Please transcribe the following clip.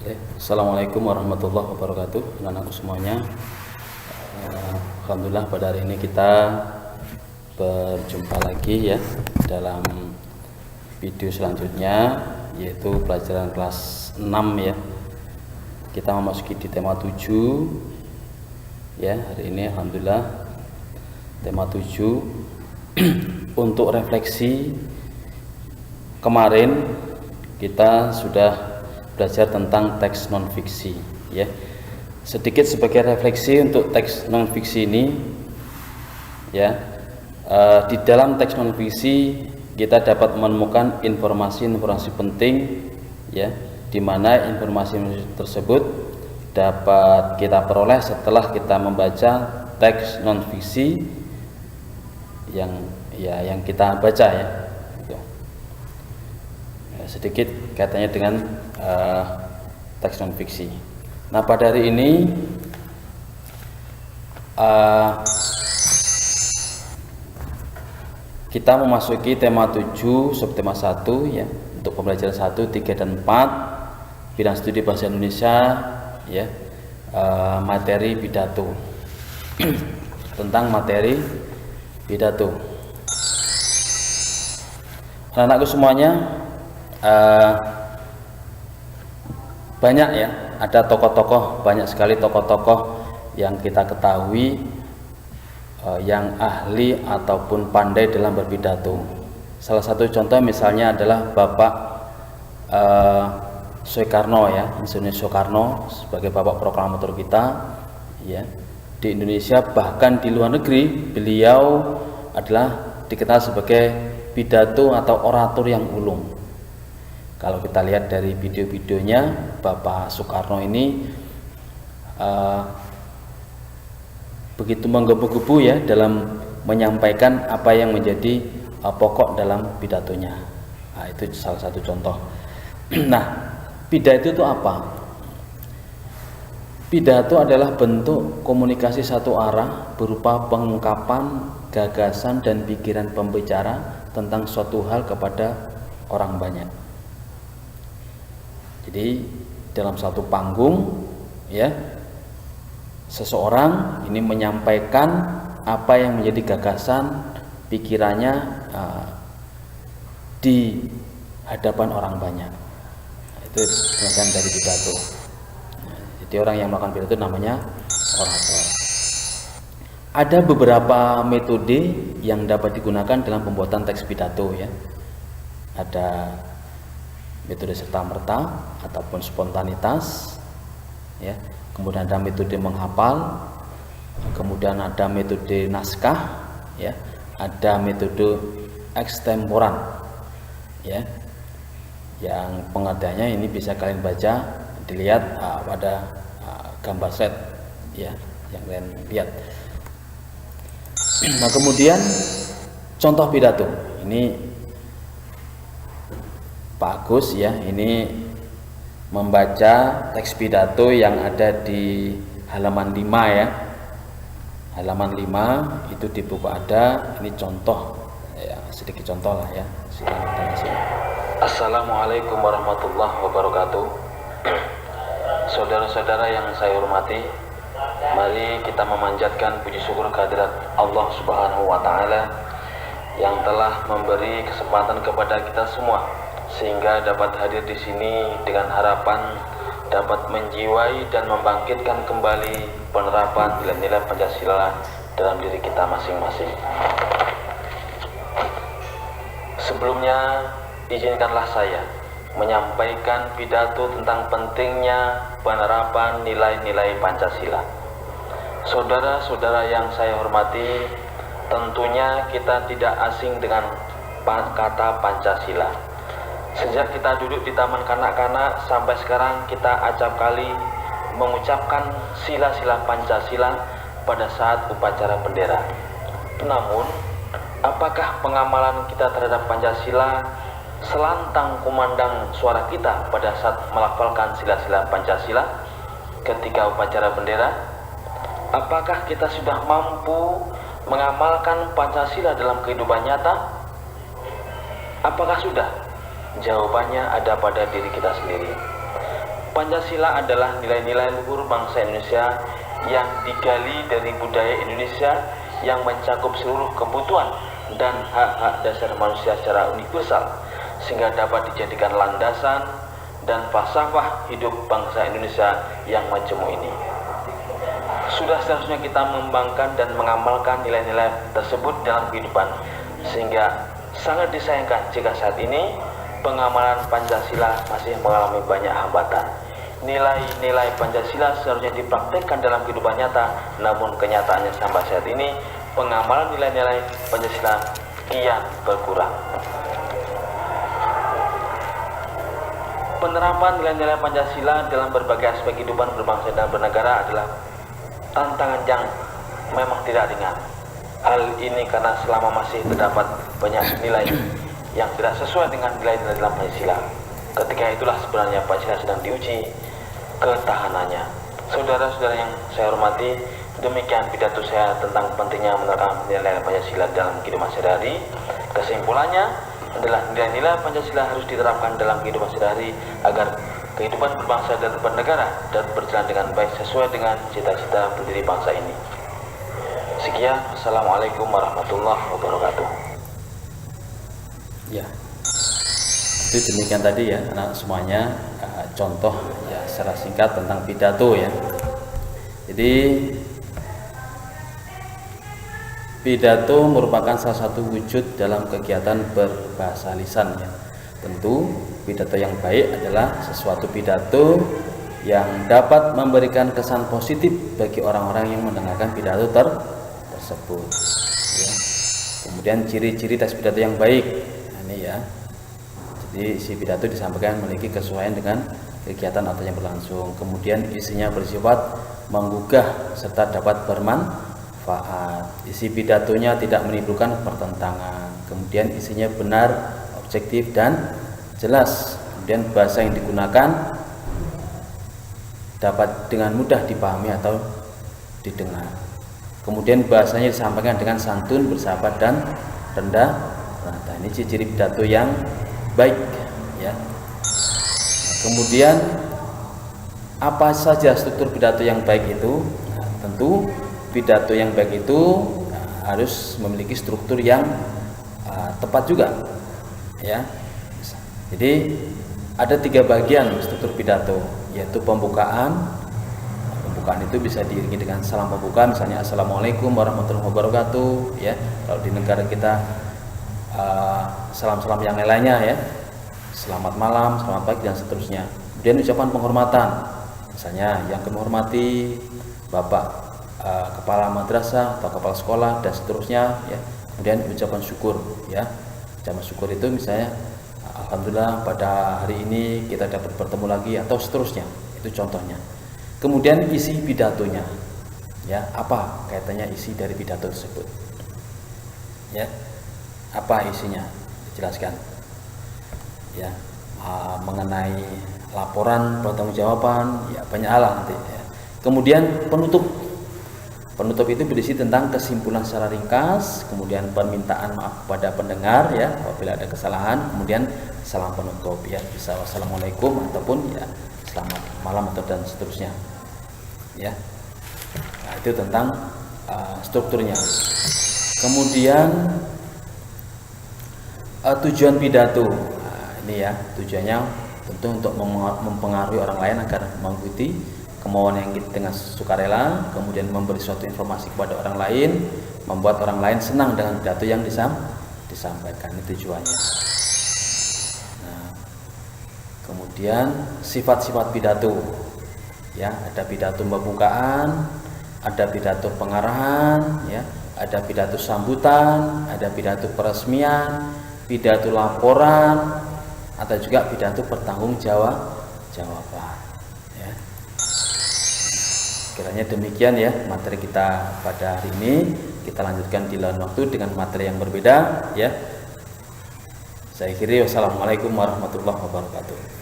Assalamualaikum warahmatullahi wabarakatuh, anak-anakku semuanya. Alhamdulillah pada hari ini kita berjumpa lagi ya dalam video selanjutnya, yaitu pelajaran kelas 6 ya. Kita memasuki di tema 7 ya. Hari ini alhamdulillah tema 7 untuk refleksi. Kemarin kita sudah belajar tentang teks non fiksi ya. Sedikit sebagai refleksi untuk teks non fiksi ini ya. Di dalam teks non fiksi kita dapat menemukan informasi-informasi penting ya, di mana informasi tersebut dapat kita peroleh setelah kita membaca teks non fiksi yang kita baca ya. Sedikit kaitannya dengan teks non fiksi. Nah, pada hari ini kita memasuki tema 7 subtema 1 ya, untuk pembelajaran 1, 3 dan 4 bidang studi bahasa Indonesia ya, materi pidato. Tentang materi pidato. Anak-anakku semuanya, banyak ya, ada tokoh-tokoh, banyak sekali tokoh-tokoh yang kita ketahui yang ahli ataupun pandai dalam berpidato. Salah satu contoh misalnya adalah Bapak Soekarno ya, Insinyur Soekarno sebagai bapak proklamator kita ya, di Indonesia bahkan di luar negeri. Beliau adalah dikenal sebagai pidato atau orator yang ulung. Kalau kita lihat dari video-videonya, Bapak Soekarno ini begitu menggebu-gebu ya dalam menyampaikan apa yang menjadi pokok dalam pidatonya. Nah, itu salah satu contoh. Nah, pidato itu apa? Pidato adalah bentuk komunikasi satu arah berupa pengungkapan gagasan dan pikiran pembicara tentang suatu hal kepada orang banyak. Jadi dalam satu panggung ya, seseorang ini menyampaikan apa yang menjadi gagasan pikirannya di hadapan orang banyak. Itu semacam dari pidato. Jadi orang yang melakukan pidato namanya orator. Ada beberapa metode yang dapat digunakan dalam pembuatan teks pidato ya. Ada metode serta-merta ataupun spontanitas ya. Kemudian ada metode menghafal, kemudian ada metode naskah ya, ada metode ekstemporan ya, yang pengertiannya ini bisa kalian baca, dilihat pada gambar slide ya, yang kalian lihat. Nah, kemudian contoh pidato ini Pak Agus ya, ini membaca teks pidato yang ada di halaman 5 ya. Halaman 5 itu di buku ada, ini contoh ya, sedikit contoh lah ya. Assalamualaikum warahmatullahi wabarakatuh. Saudara-saudara yang saya hormati, mari kita memanjatkan puji syukur kehadirat Allah Subhanahu wa taala yang telah memberi kesempatan kepada kita semua sehingga dapat hadir di sini dengan harapan dapat menjiwai dan membangkitkan kembali penerapan nilai-nilai Pancasila dalam diri kita masing-masing. Sebelumnya, izinkanlah saya menyampaikan pidato tentang pentingnya penerapan nilai-nilai Pancasila. Saudara-saudara yang saya hormati, tentunya kita tidak asing dengan kata Pancasila. Sejak kita duduk di taman kanak-kanak sampai sekarang kita acap kali mengucapkan sila-sila Pancasila pada saat upacara bendera. Namun, apakah pengamalan kita terhadap Pancasila selantang kumandang suara kita pada saat melafalkan sila-sila Pancasila ketika upacara bendera? Apakah kita sudah mampu mengamalkan Pancasila dalam kehidupan nyata? Apakah sudah? Jawabannya ada pada diri kita sendiri. Pancasila adalah nilai-nilai luhur bangsa Indonesia yang digali dari budaya Indonesia yang mencakup seluruh kebutuhan dan hak-hak dasar manusia secara universal, sehingga dapat dijadikan landasan dan falsafah hidup bangsa Indonesia yang majemuk ini. Sudah seharusnya kita mengembangkan dan mengamalkan nilai-nilai tersebut dalam kehidupan, sehingga sangat disayangkan jika saat ini pengamalan Pancasila masih mengalami banyak hambatan. Nilai-nilai Pancasila seharusnya dipraktekkan dalam kehidupan nyata, namun kenyataannya sampai saat ini pengamalan nilai-nilai Pancasila kian berkurang. Penerapan nilai-nilai Pancasila dalam berbagai aspek kehidupan berbangsa dan bernegara adalah tantangan yang memang tidak ringan. Hal ini karena selama masih terdapat banyak nilai yang tidak sesuai dengan nilai-nilai dalam Pancasila. Ketika itulah sebenarnya Pancasila sedang diuji ketahanannya. Saudara-saudara yang saya hormati, demikian pidato saya tentang pentingnya menerapkan nilai-nilai Pancasila dalam kehidupan sehari-hari. Kesimpulannya adalah nilai-nilai Pancasila harus diterapkan dalam kehidupan sehari-hari agar kehidupan berbangsa dan bernegara dapat berjalan dengan baik sesuai dengan cita-cita pendiri bangsa ini. Sekian, Assalamualaikum warahmatullahi wabarakatuh. Ya, itu demikian tadi ya, anak semuanya contoh ya secara singkat tentang pidato ya. Jadi pidato merupakan salah satu wujud dalam kegiatan berbahasa lisan ya. Tentu pidato yang baik adalah sesuatu pidato yang dapat memberikan kesan positif bagi orang-orang yang mendengarkan pidato tersebut ya. Kemudian ciri-ciri teks pidato yang baik, nah, ini ya. Jadi isi pidato disampaikan memiliki kesesuaian dengan kegiatan atau yang berlangsung. Kemudian isinya bersifat menggugah serta dapat bermanfaat. Isi pidatonya tidak menimbulkan pertentangan. Kemudian isinya benar, objektif dan jelas. Kemudian bahasa yang digunakan dapat dengan mudah dipahami atau didengar. Kemudian bahasanya disampaikan dengan santun, bersahabat dan rendah. Nah, ini ciri pidato yang baik ya. Nah, kemudian apa saja struktur pidato yang baik itu? Nah, tentu pidato yang baik itu harus memiliki struktur yang tepat juga ya. Jadi ada 3 bagian struktur pidato, yaitu pembukaan. Pembukaan itu bisa diiringi dengan salam pembuka, misalnya Assalamualaikum warahmatullahi wabarakatuh ya. Kalau di negara kita salam-salam yang lainnya ya, selamat malam, selamat pagi dan seterusnya. Kemudian ucapan penghormatan, misalnya yang kami hormati Bapak kepala madrasah atau kepala sekolah dan seterusnya ya. Kemudian ucapan syukur ya. Ucapan syukur itu misalnya alhamdulillah pada hari ini kita dapat bertemu lagi atau seterusnya. Itu contohnya. Kemudian isi pidatonya ya, apa kaitannya isi dari pidato tersebut ya, apa isinya dijelaskan ya, mengenai laporan pertanggungjawaban ya, banyak hal nanti ya. Kemudian penutup itu berisi tentang kesimpulan secara ringkas, kemudian permintaan maaf kepada pendengar ya apabila ada kesalahan, kemudian salam penutup ya, bisa wassalamualaikum ataupun ya selamat malam atau dan seterusnya ya. Nah, itu tentang strukturnya. Kemudian tujuan pidato, nah, ini ya tujuannya tentu untuk mempengaruhi orang lain agar mengikuti kemauan yang kita dengan sukarela, kemudian memberi suatu informasi kepada orang lain, membuat orang lain senang dengan pidato yang disampaikan, itu tujuannya. Nah, kemudian sifat-sifat pidato ya, ada pidato pembukaan, ada pidato pengarahan ya, ada pidato sambutan, ada pidato peresmian, pidato laporan, atau juga pidato pertanggungjawaban ya. Kiranya demikian ya materi kita pada hari ini. Kita lanjutkan di lain waktu dengan materi yang berbeda ya. Saya akhiri, wassalamualaikum warahmatullahi wabarakatuh.